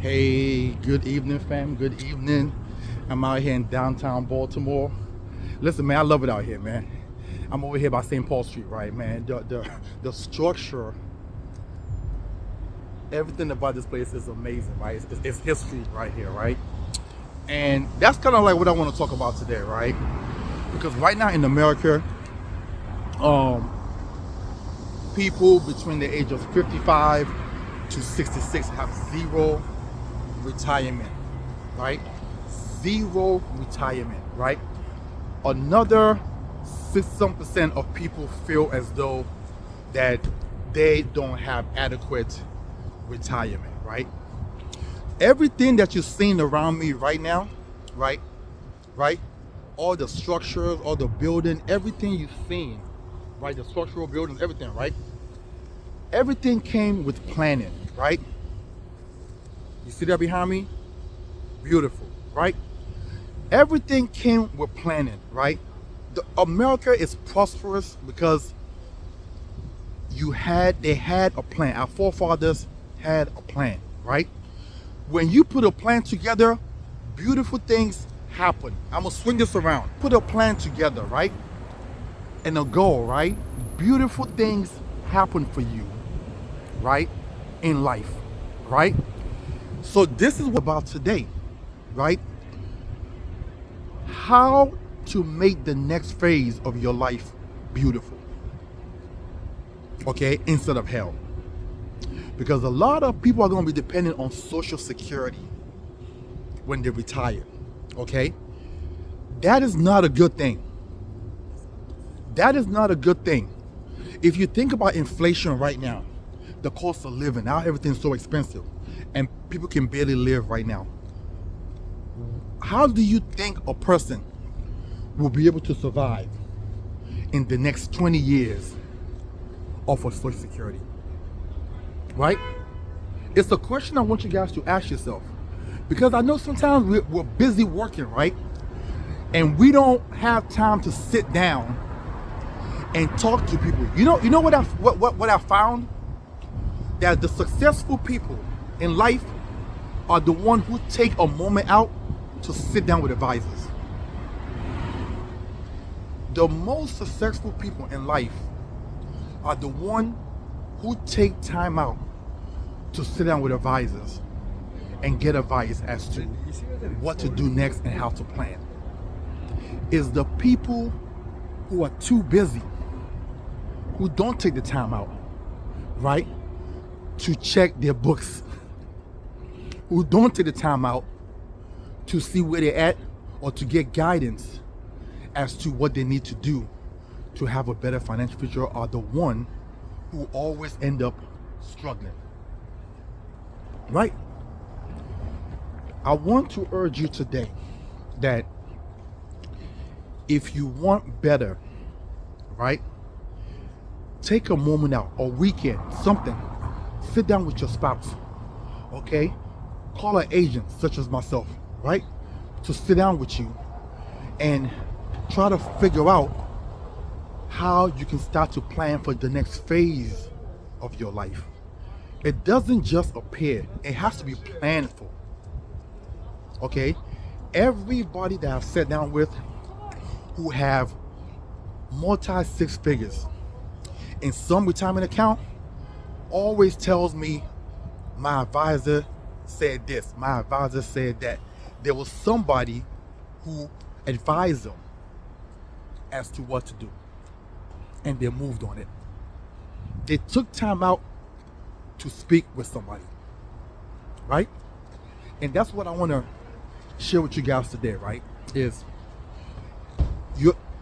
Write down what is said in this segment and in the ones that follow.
Hey, good evening, fam. Good evening. I'm out here in downtown Baltimore. Listen, man, I love it out here, man. I'm over here by St. Paul Street, right, man. The structure, everything about this place is amazing, right? It's history right here, right? And that's kind of like what I want to talk about today, right? Because right now in America, um, people between the age of 55 to 66 have zero retirement, right? Zero retirement, right? Another 60% of people feel as though that they don't have adequate retirement, right? Everything that you're seeing around me right now, right? Right? All the structures, all the building, everything you've seen, right? The structural buildings, everything, right? Everything came with planning, right? You see that behind me? Beautiful, right? Everything came with planning, right? America is prosperous because they had a plan. Our forefathers had a plan, right? When you put a plan together, beautiful things happen. I'm gonna swing this around. Put a plan together, right? And a goal, right? Beautiful things happen for you, right? In life, right? So this is what about today, right? How to make the next phase of your life beautiful, okay, instead of hell. Because a lot of people are going to be dependent on Social Security when they retire, okay? That is not a good thing. That is not a good thing. If you think about inflation right now, the cost of living, now everything's so expensive and people can barely live right now. How do you think a person will be able to survive in the next 20 years off of Social Security? Right? It's a question I want you guys to ask yourself, because I know sometimes we're busy working, right? And we don't have time to sit down and talk to people. You know what I found? That the successful people in life are the ones who take a moment out to sit down with advisors. The most successful people in life are the ones who take time out to sit down with advisors and get advice as to what to do next and how to plan. It's the people who are too busy, who don't take the time out, right, to check their books, who don't take the time out to see where they're at or to get guidance as to what they need to do to have a better financial future, are the one who always end up struggling, right? I want to urge you today that if you want better, right, take a moment out, a weekend, something, sit down with your spouse, okay? Call an agent such as myself, right, to sit down with you and try to figure out how you can start to plan for the next phase of your life. It doesn't just appear, it has to be planned for, okay? Everybody that I've sat down with who have multi six figures in some retirement account always tells me, my advisor said this, my advisor said that. There was somebody who advised them as to what to do, and they moved on it. They took time out to speak with somebody, right? And that's what I want to share with you guys today, right? Is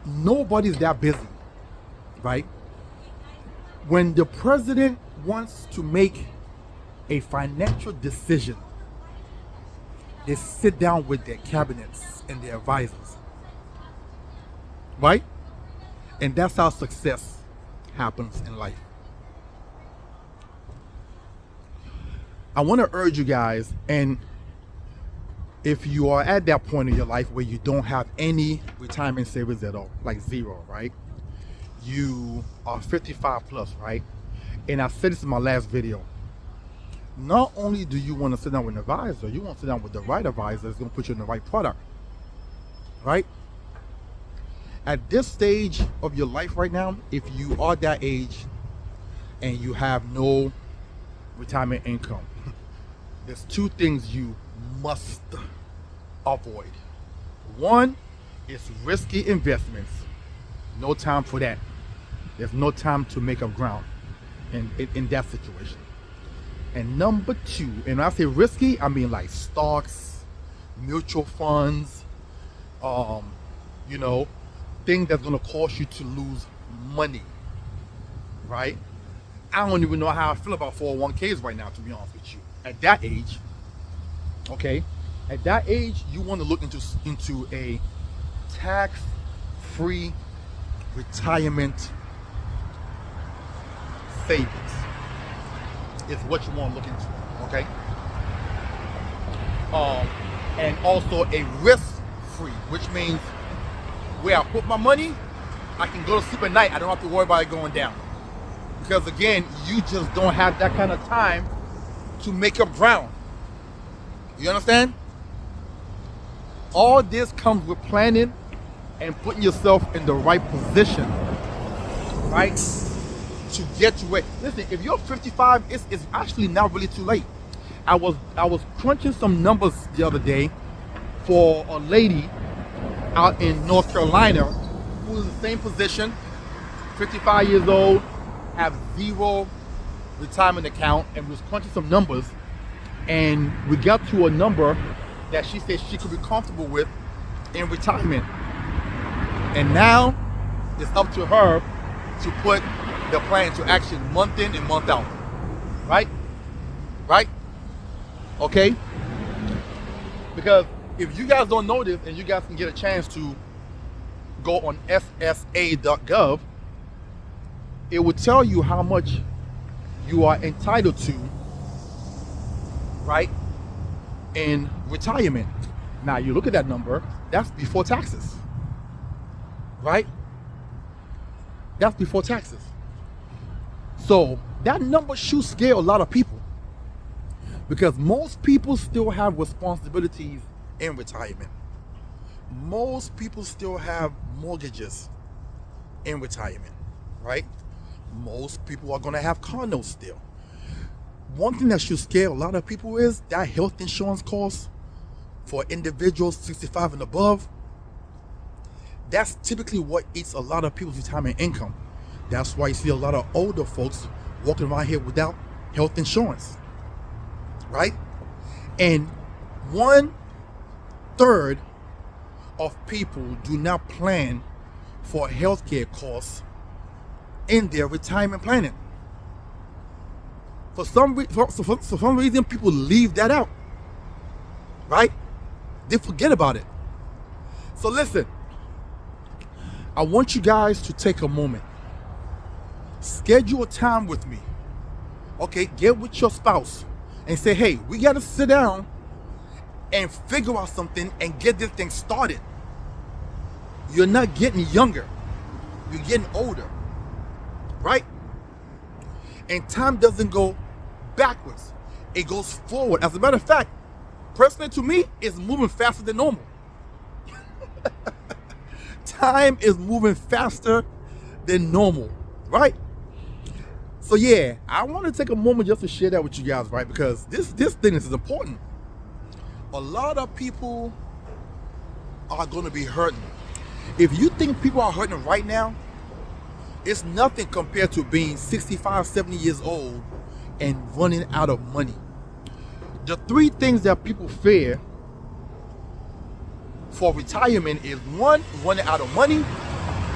nobody's that busy, right? When the president wants to make a financial decision, they sit down with their cabinets and their advisors, right? And that's how success happens in life. I want to urge you guys, and if you are at that point in your life where you don't have any retirement savings at all, like zero, right? You are 55 plus, right? And I said this in my last video. not only do you want to sit down with an advisor, you want to sit down with the right advisor that's going to put you in the right product, right? At this stage of your life right now, if you are that age and you have no retirement income, there's two things you must avoid. One is risky investments. No time for that. There's no time to make up ground in that situation. And number two, and when I say risky, I mean like stocks, mutual funds, you know, things that's gonna cause you to lose money, right? I don't even know how I feel about 401ks right now, to be honest with you. At that age, okay, at that age, you want to look into a tax-free retirement savings. Is what you want to look into, okay? And also a risk-free, which means where I put my money, I can go to sleep at night. I don't have to worry about it going down. Because again, you just don't have that kind of time to make up ground. You understand? All this comes with planning and putting yourself in the right position, right? To get you where. Listen, if you're 55, it's actually not really too late. I was crunching some numbers the other day for a lady out in North Carolina who's in the same position, 55 years old, have zero retirement account, and was crunching some numbers, and we got to a number that she said she could be comfortable with in retirement. And now it's up to her to put the plan into action month in and month out. Right? Right? Okay? Because if you guys don't know this, and you guys can get a chance to go on ssa.gov, it will tell you how much you are entitled to, right, in retirement. Now you look at that number, that's before taxes, right? That's before taxes. So that number should scare a lot of people, because most people still have responsibilities in retirement. Most people still have mortgages in retirement, right? Most people are going to have condos still. One thing that should scare a lot of people is that health insurance costs for individuals 65 and above. That's typically what eats a lot of people's retirement income. That's why you see a lot of older folks walking around here without health insurance, right? And 1/3 of people do not plan for healthcare costs in their retirement planning. For some reason, people leave that out, right? They forget about it. So listen, I want you guys to take a moment. Schedule a time with me. Okay, get with your spouse and say, hey, we got to sit down and figure out something and get this thing started. You're not getting younger. You're getting older, right? And time doesn't go backwards. It goes forward. As a matter of fact, personally to me, it's moving faster than normal. Time is moving faster than normal, right? So yeah, I want to take a moment just to share that with you guys, right? Because this thing is important. A lot of people are going to be hurting. If you think people are hurting right now, it's nothing compared to being 65, 70 years old and running out of money. The three things that people fear for retirement is: 1, running out of money;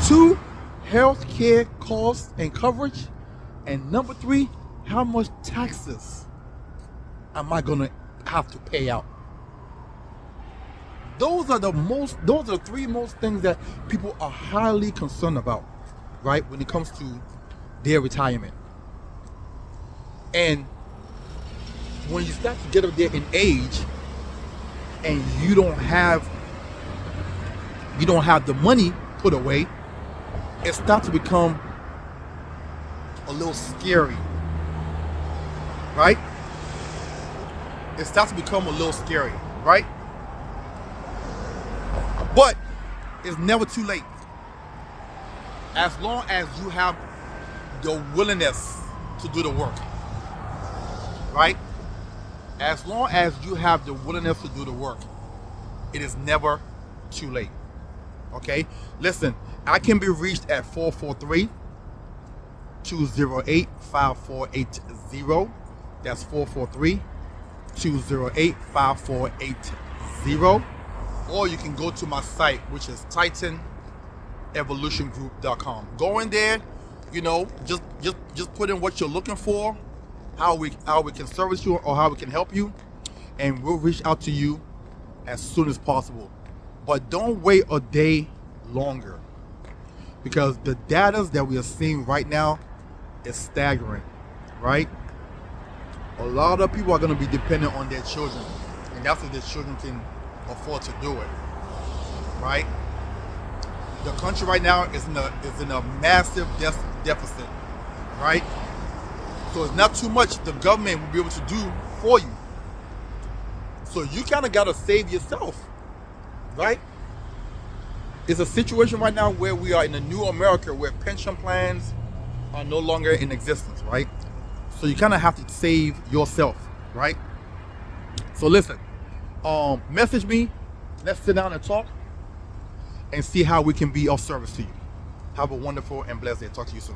2, health care costs and coverage; and number 3, how much taxes am I gonna have to pay out? Those are the three most things that people are highly concerned about, right, when it comes to their retirement. And when you start to get up there in age and you don't have the money put away, it starts to become a little scary, right? it starts to become a little scary, right? But it's never too late. As long as you have the willingness to do the work, right? As long as you have the willingness to do the work, it is never too late. Okay? Listen, I can be reached at 443-208-5480. That's 443-208-5480. Or you can go to my site, which is TitanEvolutionGroup.com. Go in there, just put in what you're looking for, how we can service you or how we can help you, and we'll reach out to you as soon as possible. But don't wait a day longer, because the data that we are seeing right now is staggering, right? A lot of people are going to be dependent on their children, and that's if their children can afford to do it, right? The country right now is in a massive deficit, right? So it's not too much the government will be able to do for you. So you kind of got to save yourself, right? It's a situation right now where we are in a new America where pension plans are no longer in existence, right? So you kind of have to save yourself, right? So listen, message me. Let's sit down and talk and see how we can be of service to you. Have a wonderful and blessed day. Talk to you soon.